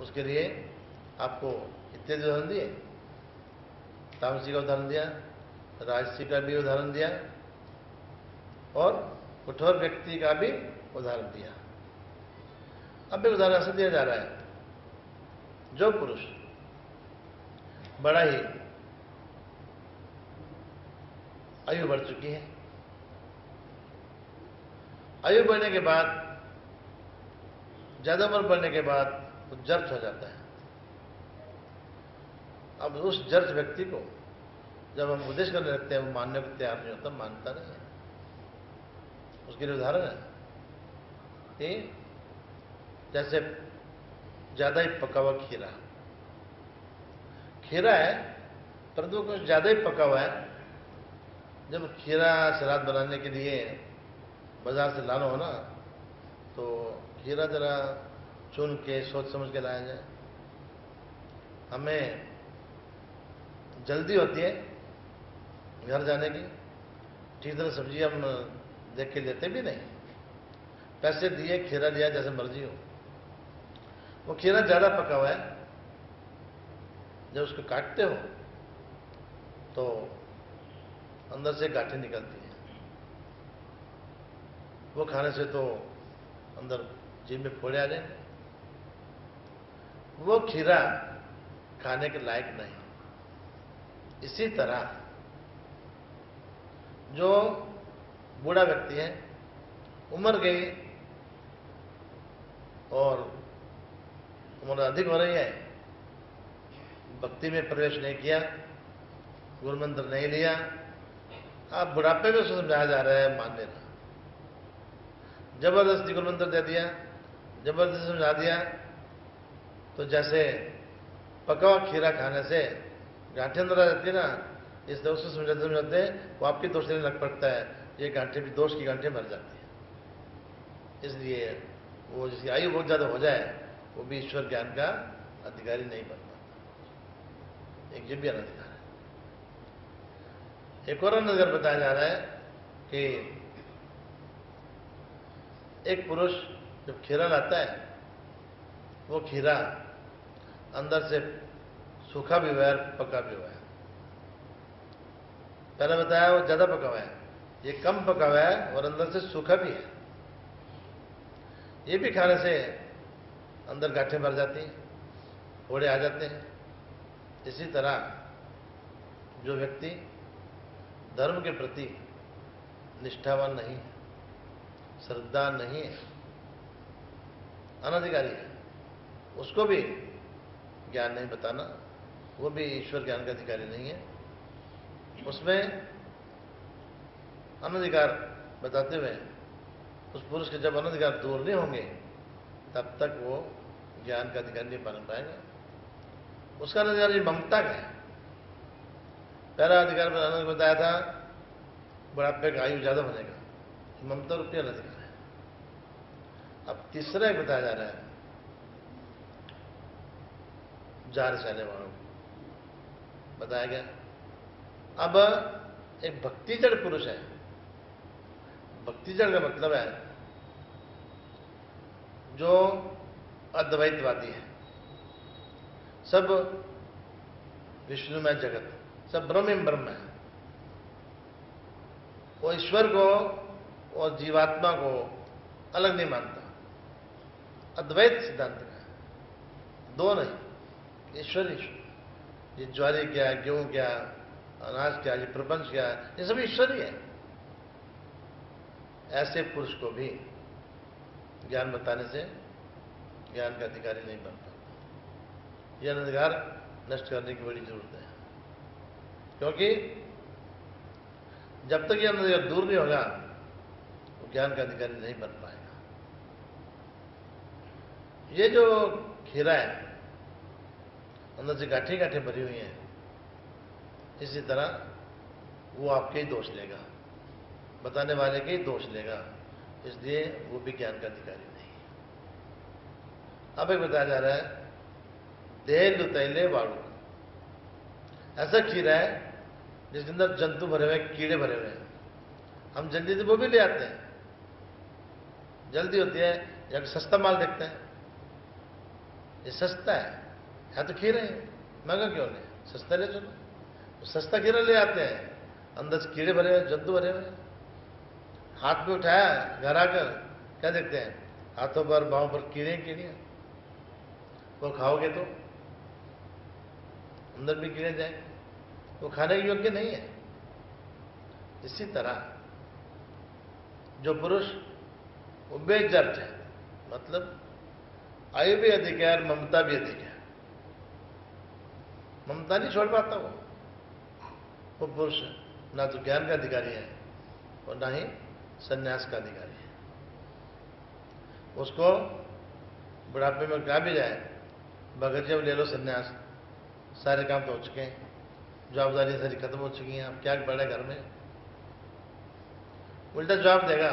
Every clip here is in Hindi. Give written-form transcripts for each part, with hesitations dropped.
उसके लिए आपको इत्यादि उदाहरण दिए, तामसी का उदाहरण दिया, राजसी का भी उदाहरण दिया और कठोर व्यक्ति का भी उदाहरण दिया। अब एक उदाहरण ऐसा दिया जा रहा है, जो पुरुष बड़ा ही आयु बढ़ चुकी है, आयु बढ़ने के बाद, ज्यादा उम्र बढ़ने के बाद वो जर्ज हो जाता है। अब उस जर्ज व्यक्ति को जब हम उपदेश करने लगते हैं, वो मानने को तैयार नहीं होता, मानता नहीं है। उसके लिए उदाहरण है कि जैसे ज्यादा ही पका हुआ खीरा, खीरा है परंतु कुछ ज्यादा ही पका हुआ है। जब खीरा सलाद बनाने के लिए बाजार से लाना हो ना, तो खीरा जरा चुन के सोच समझ के लाया जाए। हमें जल्दी होती है घर जाने की, ठीक तरह सब्जी हम देख के लेते भी नहीं, पैसे दिए, खीरा दिया, जैसे मर्जी हो। वो खीरा ज्यादा पका हुआ है, जब उसको काटते हो तो अंदर से गांठें निकलती हैं। वो खाने से तो अंदर जीभ में फोड़े आ जाएंगे। वो खीरा खाने के लायक नहीं। इसी तरह जो बूढ़ा व्यक्ति है, उम्र गई और उम्र अधिक हो रही है, भक्ति में प्रवेश नहीं किया, गुरु मंत्र नहीं लिया, आप बुढ़ापे में उसको समझाया जा रहा है मान लेना। जबरदस्ती गुरु मंत्र दे दिया, जबरदस्ती समझा दिया, तो जैसे पका हुआ खीरा खाने से गांठें अंदर आ जाती है ना, इस दोष से समझाते समझाते वो आपके दोष लेने लग पड़ता है, ये गांठें भी दोष की गांठें भर जाती है। इसलिए वो जिसकी आयु बहुत ज्यादा हो जाए वो भी ईश्वर ज्ञान का अधिकारी नहीं बन पाता। एक ये भी अनधिकार है। एक और अनधिकार बताया जा रहा है कि एक पुरुष जब खीरा लाता है, वो खीरा अंदर से सूखा भी हुआ है, पका भी हुआ है। पहले बताया वो ज्यादा पका हुआ है, ये कम पका हुआ है और अंदर से सूखा भी है। ये भी खाने से अंदर गांठें भर जाती हैं, फोड़े आ जाते हैं। इसी तरह जो व्यक्ति धर्म के प्रति निष्ठावान नहीं है, श्रद्धा नहीं है, अनधिकारी है, उसको भी ज्ञान नहीं बताना, वो भी ईश्वर ज्ञान का अधिकारी नहीं है। उसमें अनधिकार बताते हुए उस पुरुष के जब अनधिकार दूर नहीं होंगे तब तक वो ज्ञान का अधिकार नहीं बन पाएगा। उसका अनधिकार ये ममता का है। पहला अधिकार बताया था बुढ़ापे का आयु ज्यादा बनेगा, ममता रूपी अनधिकार है। अब तीसरा एक बताया जा रहा है जार सहने वालों को बताया गया। अब एक भक्तिजड़ पुरुष है। भक्तिजड़ का मतलब है जो अद्वैतवादी है, सब विष्णुमय जगत, सब ब्रह्म ही ब्रह्म है। वो ईश्वर को और जीवात्मा को अलग नहीं मानता, अद्वैत सिद्धांत का है, दो नहीं, ईश्वर ईश्वर। ये ज्वारी क्या, गेहूं क्या, अनाज क्या, ये प्रपंच क्या, ये सब ईश्वर ही है। ऐसे पुरुष को भी ज्ञान बताने से ज्ञान का अधिकारी नहीं बनता। यह अनधिकार नष्ट करने की बड़ी जरूरत है, क्योंकि जब तक यह अनधिकार दूर नहीं होगा वो ज्ञान का अधिकारी नहीं बन पाएगा। ये जो खीरा है अंदर से गांठें गांठें भरी हुई हैं, इसी तरह वो आपके ही दोष लेगा, बताने वाले के ही दोष लेगा, इसलिए वो भी ज्ञान का अधिकारी नहीं है। अब एक बताया जा रहा है देह लुतैले वाड़ू, ऐसा खीरा है जिसके अंदर जंतु भरे हुए, कीड़े भरे हुए हैं। हम जल्दी से वो भी ले आते हैं, जल्दी होती है या सस्ता माल देखते हैं, ये सस्ता है तो खीरे हैं, महंगा क्यों नहीं, सस्ता ले चलो। तो सस्ता खीरा ले आते हैं, अंदर से कीड़े भरे हुए, जंतु भरे हुए। हाथ में उठाया, घर आकर क्या देखते हैं, हाथों पर बाहों पर कीड़े कीड़ियां। वो खाओगे तो अंदर भी कीड़े जाएंगे, वो खाने के योग्य नहीं है। इसी तरह जो पुरुष वो बेजर्ज है, मतलब आयु भी अधिक है और ममता भी अधिक है। ममता नहीं छोड़ पाता वो पुरुष ना तो ज्ञान का अधिकारी है और ना ही संन्यास का अधिकारी है। उसको बुढ़ापे में कहा भी जाए, भगत जी अब ले लो संन्यास, सारे काम तो हो चुके हैं, जवाबदारी सारी खत्म हो चुकी हैं, अब क्या पड़ा घर में। उल्टा जवाब देगा,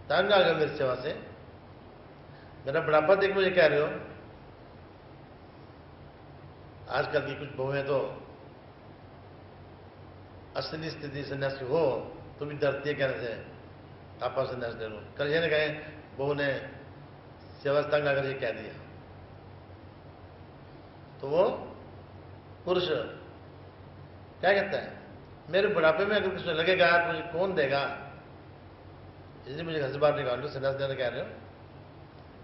तंग आ गया मेरी सेवा से, मेरा बुढ़ापा देख मुझे कह रहे हो। आजकल की कुछ बहुएं तो असली स्थिति संन्यास की हो तो भी डरती है कहने से, आपा संन्यास ले लो। कल ये ने कहे बहू ने सेवा तंग आकर ये कह दिया, तो वो पुरुष क्या कहता है, मेरे बुढ़ापे में अगर किसी लगेगा तो मुझे कौन देगा, इसलिए मुझे घर से बाहर निकाल लो, संन्यास देने कह रहे हो।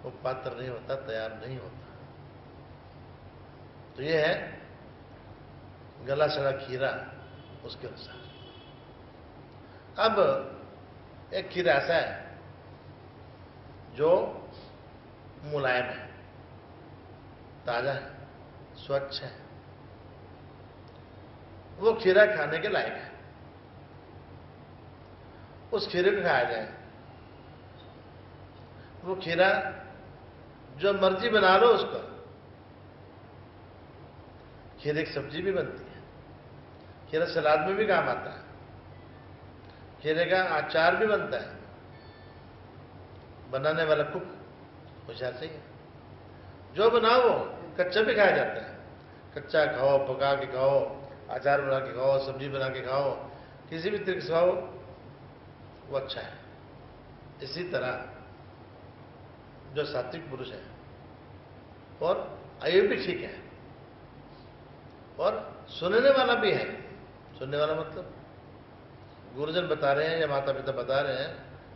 वो पात्र नहीं होता, तैयार नहीं होता। तो ये है गला सड़ा खीरा उसके अनुसार। अब एक खीरा ऐसा है जो मुलायम है, ताजा है, स्वच्छ है, वो खीरा खाने के लायक है, उस खीरे को खाया जाए। वो खीरा जो मर्जी बना लो उसका, खीरे की सब्जी भी बनती है, खीरा सलाद में भी काम आता है, खीरे का अचार भी बनता है। बनाने वाला कुक होशियार चाहिए, जो बनाओ वो कच्चा भी खाया जाता है, कच्चा खाओ, पका के खाओ, अचार बना के खाओ, सब्जी बना के खाओ, किसी भी तरीके से खाओ, वो अच्छा है। इसी तरह जो सात्विक पुरुष है और आयु भी ठीक है और सुनने वाला भी है। सुनने वाला मतलब गुरुजन बता रहे हैं या माता पिता बता रहे हैं,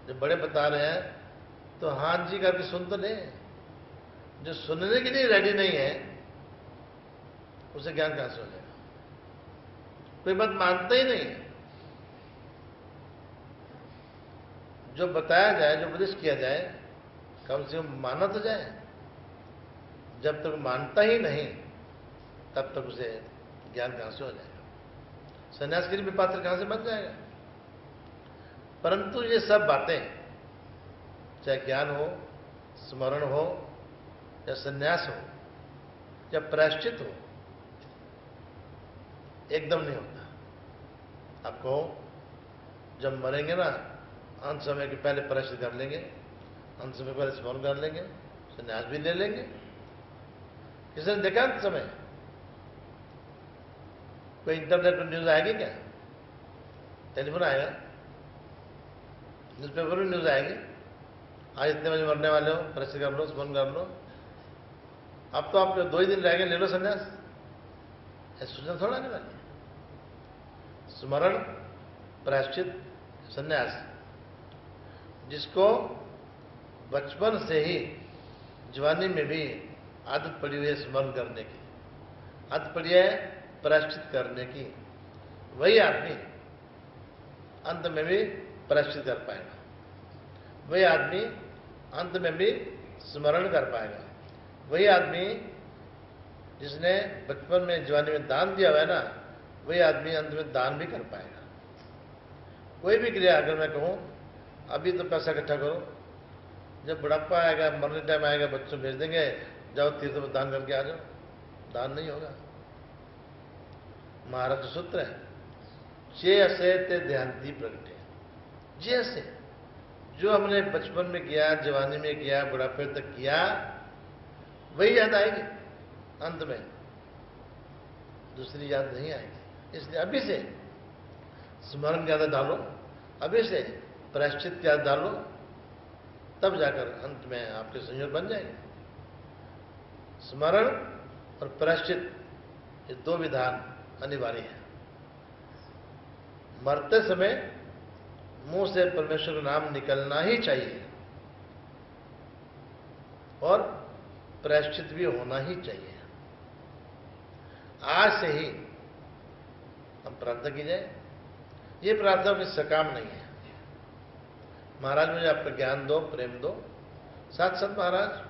जब बड़े बता रहे हैं तो हाँ जी करके सुन तो ले। जो सुनने के लिए रेडी नहीं है उसे ज्ञान कहां से हो जाएगा, कोई बात मानता ही नहीं है। जो बताया जाए, जो उपदेश किया जाए, कम से कम माना तो जाए। जब तक मानता ही नहीं तब तक उसे ज्ञान कहां से हो जाएगा, संन्यास के लिए पात्र कहां से बन जाएगा। परंतु ये सब बातें, चाहे ज्ञान हो, स्मरण हो, या संन्यास हो, या प्रायश्चित हो, एकदम नहीं होता। आप कहो जब मरेंगे ना, अंत समय के पहले प्रायश्चित कर लेंगे, अंत समय पहले स्मरण कर लेंगे, संन्यास भी ले लेंगे। किसी ने देखा अंत समय? कोई इंटरनेट पर न्यूज आएगी क्या? टेलीफोन आएगा, न्यूज़पेपर में न्यूज आएगी, आज इतने बजे मरने वाले हो, प्रायश्चित कर लो, स्मरण कर लो। अब तो आप 2 ही दिन रह गए, ले लो संन्यास, ऐसी सूचना थोड़ा आने वाली है। स्मरण, प्रायश्चित, संन्यास, जिसको बचपन से ही जवानी में भी आदत पड़ी हुई है स्मरण करने की, आदत पड़ी है प्रायश्चित करने की, वही आदमी अंत में भी प्रायश्चित कर पाएगा, वही आदमी अंत में भी स्मरण कर पाएगा, वही आदमी जिसने बचपन में जवानी में दान दिया हुआ है ना, वही आदमी अंत में दान भी कर पाएगा। कोई भी क्रिया अगर मैं कहूं अभी तो पैसा इकट्ठा करो, जब बुढ़ापा आएगा, मरने टाइम आएगा, बच्चों भेज देंगे, जाओ तीर्थ में दान करके आ जाओ, दान नहीं होगा। महाराज सूत्र है, जे असे ते ध्यानती प्रगटे। जे असे, जो हमने बचपन में किया, जवानी में किया, बुढ़ापे तक किया, वही याद आएगी अंत में, दूसरी याद नहीं आएगी। इसलिए अभी से स्मरण की आदत डालो, अभी से प्रायश्चित की आदत डालो, तब जाकर अंत में आपके संयोग बन जाएंगे। स्मरण और प्रायश्चित, ये दो विधान अनिवार्य है। मरते समय मुंह से परमेश्वर का नाम निकलना ही चाहिए और प्रायश्चित भी होना ही चाहिए। आज से ही हम प्रार्थना की जाए। ये प्रार्थना कोई सकाम नहीं है। महाराज मुझे आपका ज्ञान दो, प्रेम दो, साथ साथ महाराज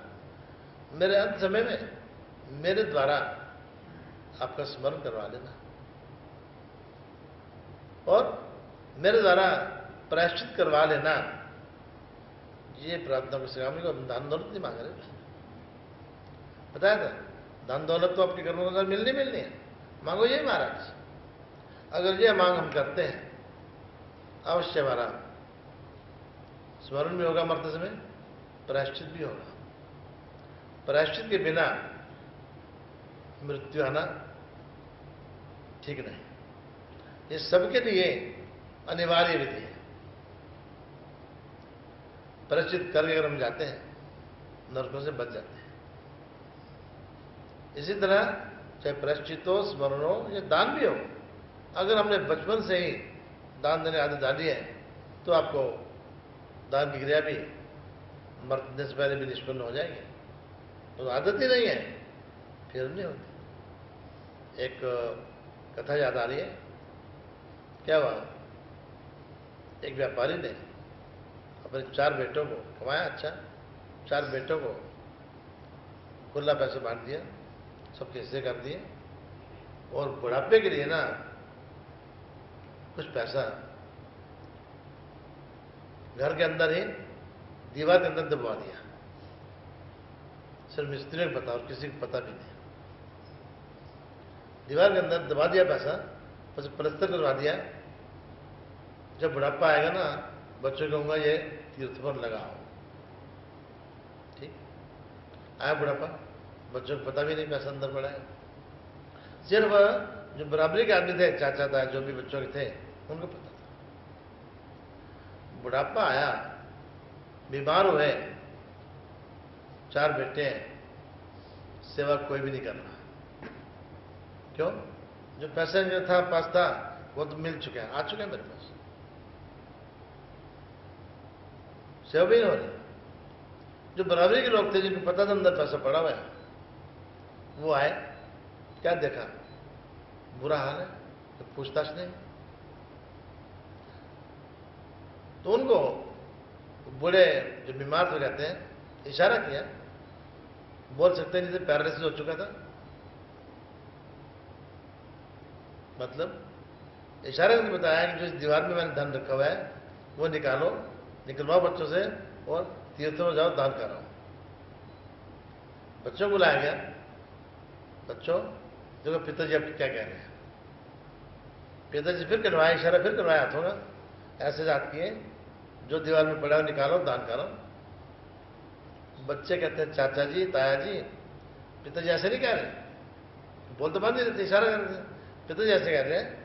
मेरे अंत समय में मेरे द्वारा आपका स्मरण करवा देना और मेरे द्वारा प्रायश्चित करवा लेना। ये प्रार्थना को सकाम नहीं। हम दान दौलत नहीं मांग रहे। बताया था, दान दौलत तो आपके कर्मों के साथ मिलनी है। मांगो ये महाराज। अगर ये मांग हम करते हैं, अवश्य हमारा स्मरण भी होगा मरते समय, प्रायश्चित भी होगा। प्रायश्चित के बिना मृत्यु आना ठीक नहीं। ये सबके लिए अनिवार्य विधि है। प्रायश्चित करके अगर हम जाते हैं, नरकों से बच जाते हैं। इसी तरह चाहे प्रायश्चित हो, स्मरण हो या दान भी हो, अगर हमने बचपन से ही दान देने आदत डाली है तो आपको दान की क्रिया भी मरने से पहले भी निष्पन्न हो जाएगी। तो आदत ही नहीं है, फिर नहीं होती। एक कथा याद आ रही है। क्या हुआ, एक व्यापारी ने अपने 4 बेटों को कमाया, अच्छा 4 बेटों को खुला पैसे बांट दिया, सबके हिस्से कर दिए और बुढ़ापे के लिए ना कुछ पैसा घर के अंदर ही दीवार के अंदर दबवा दिया। सिर्फ मिस्त्री को पता और किसी को पता भी नहीं। दीवार के अंदर दबा दिया पैसा, बस प्लस्तर करवा दिया। जब बुढ़ापा आएगा ना, बच्चों को कहूंगा ये तीर्थ पर लगाओ। ठीक आया बुढ़ापा, बच्चों को पता भी नहीं पैसा अंदर पड़ा है। सिर्फ जो बराबरी के आदमी थे, चाचा था, जो भी बच्चों के थे, उनको पता था। बुढ़ापा आया, बीमार हुए, 4 बेटे हैं, सेवा कोई भी नहीं कर रहा। क्यों? जो पैसा जो था पास था वो तो मिल चुका है, आ चुका है मेरे पास, सेवा भी नहीं हो रही। जो बराबरी के लोग थे, जिनको पता था अंदर पैसा पड़ा हुआ है, वो आए, क्या देखा, बुरा हाल है, तो पूछताछ नहीं। तो उनको बूढ़े जो बीमार तो कहते हैं, इशारा किया, बोल सकते नहीं थे, पैरालिसिस हो चुका था, मतलब इशारे से बताया कि जो इस दीवार में मैंने धन रखा हुआ है वो निकालो, निकलवाओ बच्चों से और तीर्थों में जाओ, दान कराओ। बच्चों को लाया गया। बच्चों देखो पिताजी अब क्या कह रहे हैं। पिताजी फिर करवाया, इशारा फिर करवाया हाथों का, ऐसे हाथ किए, जो दीवार में पड़ा हो निकालो, दान करो। बच्चे कहते हैं चाचा जी, ताया जी, पिताजी ऐसे नहीं कह रहे, बोल तो बंद नहीं रहते, इशारा कर रहे थे। पिताजी ऐसे कह रहे हैं,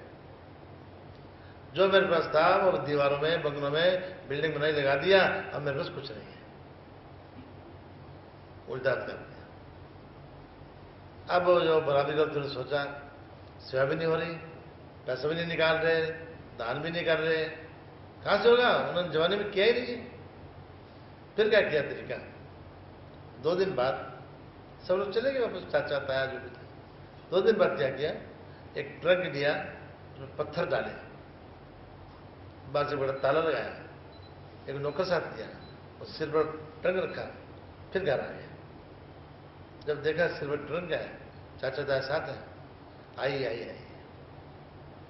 जो मेरे पास था वो दीवारों में, बंगलों में, बिल्डिंग बनाई लगा दिया, अब मेरे पास कुछ नहीं है। उल्टा कर दिया। अब जो बराबरी का तुमने सोचा, सेवा भी नहीं हो रही, पैसा भी नहीं निकाल रहे, दान भी नहीं कर रहे, कहां से होगा? उन्होंने जमाने में किया ही नहीं। फिर क्या किया तरीका? 2 दिन बाद सब लोग चले गए वापस, चाचा ताया जो भी थे। 2 दिन बाद क्या किया, एक ट्रक लिया, उसमें पत्थर डाले, बाहर से बड़ा ताला लगाया, एक नौकर साथ दिया और सिल्वर ट्रंक रखा, फिर घर आ गया। जब देखा सिल्वर ट्रंक है, चाचा ताया साथ है, आई आई आई,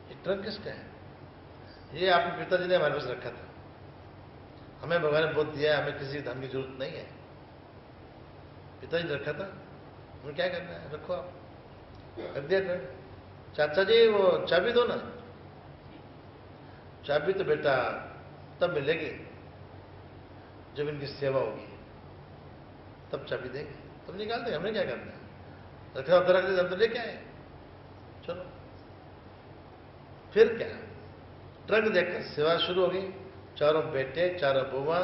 ये ट्रंक किसका है? ये आपके पिताजी ने हमारे पास रखा था, हमें भगवान ने बहुत दिया है, हमें किसी धन की जरूरत नहीं है। पिताजी ने रखा था, हमें क्या करना है, रखो आप। रख दिया ट्रंक। चाचा जी वो चाबी दो ना। चाबी तो बेटा तब मिलेगी जब इनकी सेवा होगी, तब चाबी देंगे, तब निकाल देंगे, हमने क्या करना है, रखा होता रख दे, तो लेके आए, चलो। फिर क्या, ट्रक देखकर सेवा शुरू हो गई। 4 बेटे, 4 बुआ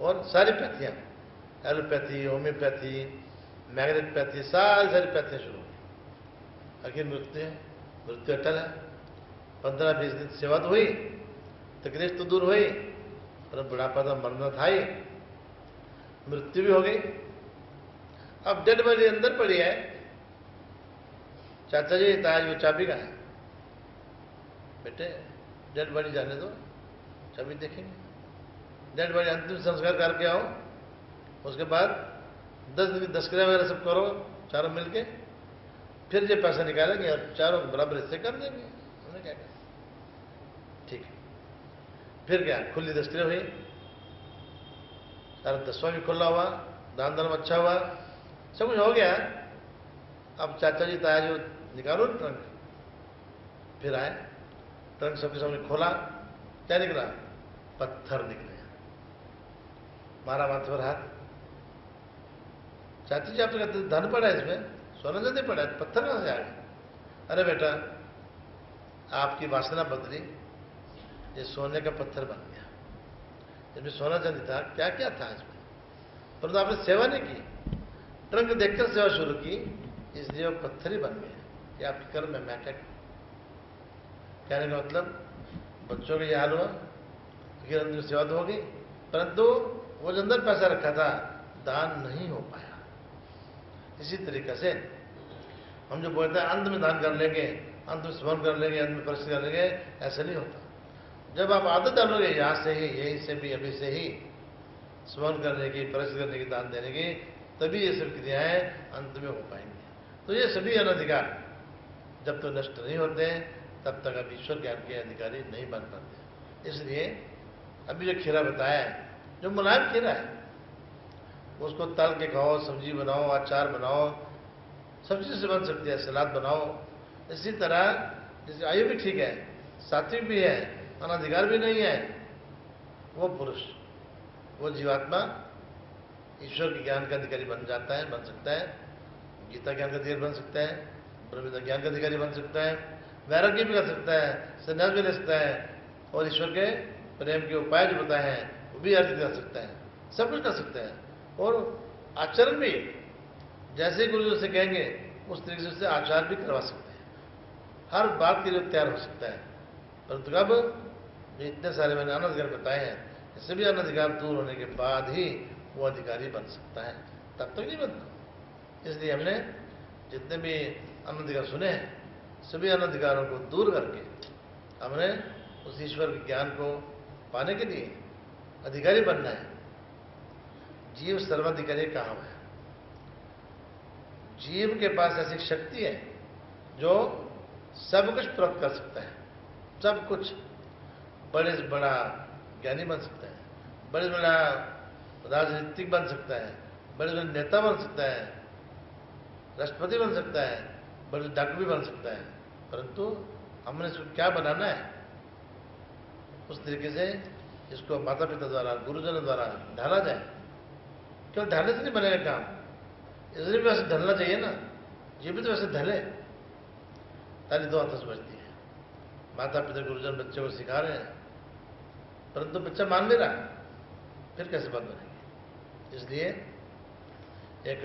और सारी पैथियां, एलोपैथी, होम्योपैथी, मैग्नेट पैथी सारी सारी पैथियां शुरू हुई। आखिर मृत्यु है, मृत्यु अटल है। 15-20 दिन सेवा तो हुई, तकलीफ तो दूर हुई, पर बुढ़ापा तो मरना था ही, मृत्यु भी हो गई। अब डेड बॉडी अंदर पड़ी है। चाचा जी ताज वो चाबी का है, बेटे डेड बॉडी जाने दो, चाबी देखेंगे। डेड बॉडी अंतिम संस्कार करके आओ, उसके बाद 10 दिन की दस्क्रिया वगैरह सब करो चारों मिलके, फिर ये पैसा निकालेंगे और चारों बराबर हिस्से कर देंगे। उन्होंने क्या कहा, ठीक है। फिर क्या, खुली दस्क्रिया हुई, सारा 10वां भी खुला हुआ, दान धर्म अच्छा हुआ, सब कुछ हो गया। अब चाचा जी ताया जी निकालो ट्रंक, फिर आए, ट्रंक सबके सामने खोला, क्या निकला, पत्थर निकले। मारा माथे पर हाथ, चाची जी आपने कहते धन पड़ा है इसमें, सोना चांदी पड़ा है, पत्थर कहां से आ गए? अरे बेटा आपकी वासना बदली, ये सोने का पत्थर बन गया। इसमें सोना चांदी था, क्या क्या था इसमें, परंतु आपने सेवा नहीं की, ट्रंक देखकर सेवा शुरू की, इसलिए वो पत्थर ही बन गए। ये आपके कर्म में, मैं क्या कहने का मतलब, बच्चों का ये हाल हुआ, फिर अंदर सेवा तो होगी, परंतु वो जो अंदर पैसा रखा था दान नहीं हो पाया। इसी तरीके से हम जो बोलते हैं अंत में दान कर लेंगे, अंत में स्मरण कर लेंगे, अंत में परिश्रम कर लेंगे, ऐसा नहीं होता। जब आप आदत डालोगे यहां से ही, यहीं से भी, अभी से ही स्मरण करने की, परिश्रम करने की, दान देने की, तभी ये सब क्रियाएं अंत में हो पाएंगी। तो ये सभी अनधिकार जब तक नष्ट नहीं होते तब तक आप ईश्वर ज्ञान के अधिकारी नहीं बन पाते। इसलिए अभी जो खीरा बताया है, जो मुलायम खीरा है, उसको तल के खाओ, सब्जी बनाओ, अचार बनाओ, सब्जी से बन सकती है, सलाद बनाओ। इसी तरह जैसे आयु भी ठीक है, सात्विक भी है, अनाधिकार भी नहीं है, वो पुरुष, वो जीवात्मा ईश्वर के ज्ञान का अधिकारी बन जाता है, बन सकता है, गीता ज्ञान का अधिकारी बन सकता है, ब्रह्म ज्ञान का अधिकारी बन सकता है, वैराग्य भी कर सकता है, संन्यास भी ले सकता है, और ईश्वर के प्रेम के उपाय जो बताए हैं वो भी अर्जित कर सकता है, सब कुछ कर सकता है। और आचरण भी जैसे गुरु जी से कहेंगे उस तरीके से उससे आचार भी करवा सकते हैं, हर बात के लिए तैयार हो सकता है। परंतु कब, इतने सारे मैंने अनधिकार बताए हैं, इससे भी अनधिकार दूर होने के बाद ही वो अधिकारी बन सकता है, तब तक नहीं बनता। इसलिए हमने जितने भी अनधिकार सुने हैं, सभी अनधिकारों को दूर करके हमने उस ईश्वर के ज्ञान को पाने के लिए अधिकारी बनना है। जीव सर्वाधिकारी कहाँ है? जीव के पास ऐसी शक्ति है जो सब कुछ प्राप्त कर सकता है, सब कुछ। बड़े से बड़ा ज्ञानी बन सकता है, बड़े से बड़ा राजनीतिक बन सकता है, बड़े से बड़ा नेता बन सकता है, राष्ट्रपति बन सकता है, बड़े डॉक्टर भी बन सकता है। परंतु हमने इसको क्या बनाना है, उस तरीके से इसको माता पिता द्वारा, गुरुजनों द्वारा ढाला जाए। क्यों ढालने से नहीं बनेगा काम, इसलिए भी वैसे ढलना चाहिए ना, ये भी तो वैसे ढले। ताली दो हाथों से बजती है। माता पिता गुरुजन बच्चे को सिखा रहे हैं, परंतु बच्चा मान नहीं रहा, फिर कैसे बात बनेगी। इसलिए एक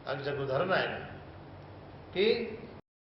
आगे जब उदाहरण आएगा कि